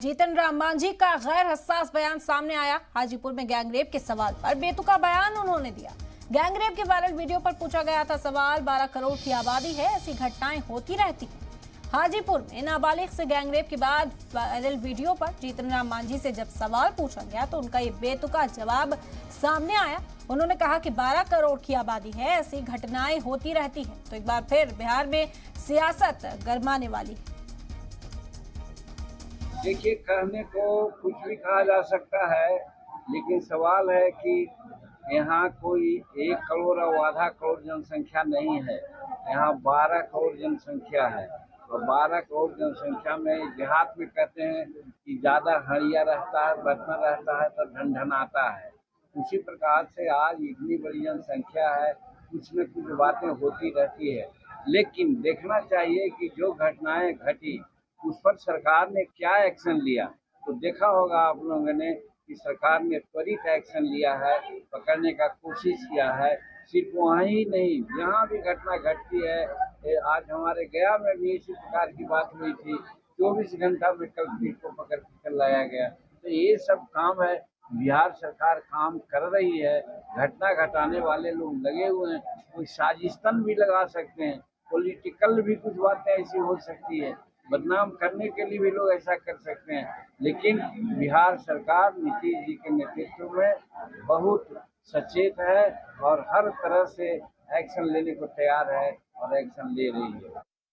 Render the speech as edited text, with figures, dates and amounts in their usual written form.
जीतन राम मांझी का गैर हसास बयान सामने आया। हाजीपुर में गैंगरेप के सवाल पर बेतुका बयान उन्होंने दिया। गैंगरेप के वायरल वीडियो पर पूछा गया था सवाल। 12 करोड़ की आबादी है, ऐसी घटनाएं होती रहती हैं। हाजीपुर में नाबालिग से गैंगरेप के बाद वायरल वीडियो पर जीतन राम मांझी से जब सवाल पूछा गया तो उनका ये बेतुका जवाब सामने आया। उन्होंने कहा कि 12 करोड़ की आबादी है, ऐसी घटनाएं होती रहती हैं। तो एक बार फिर बिहार में सियासत गरमाने वाली है। देखिए, कहने को कुछ भी कहा जा सकता है, लेकिन सवाल है कि यहाँ कोई 1 करोड़ और आधा करोड़ जनसंख्या नहीं है। यहाँ 12 करोड़ जनसंख्या है और 12 करोड़ जनसंख्या में देहात में कहते हैं कि ज़्यादा हड़िया रहता है, बर्तन रहता है तो ढनढनाता है। उसी प्रकार से आज इतनी बड़ी जनसंख्या है, कुछ न कुछ बातें होती रहती है, लेकिन देखना चाहिए कि जो घटनाएं घटी उस पर सरकार ने क्या एक्शन लिया। तो देखा होगा आप लोगों ने कि सरकार ने त्वरित एक्शन लिया है, पकड़ने का कोशिश किया है। सिर्फ वहाँ ही नहीं, जहाँ भी घटना घटती है, आज हमारे गया में भी इसी प्रकार की बात हुई थी। 24 घंटा में कल को पकड़ कर लाया गया। तो ये सब काम है, बिहार सरकार काम कर रही है। घटना घटाने वाले लोग लगे हुए हैं, कोई साजिशतन भी लगा सकते हैं, पॉलिटिकल भी कुछ बातें ऐसी हो सकती है, बदनाम करने के लिए भी लोग ऐसा कर सकते हैं। लेकिन बिहार सरकार नीतीश जी के नेतृत्व में बहुत सचेत है और हर तरह से एक्शन लेने को तैयार है और एक्शन ले रही है।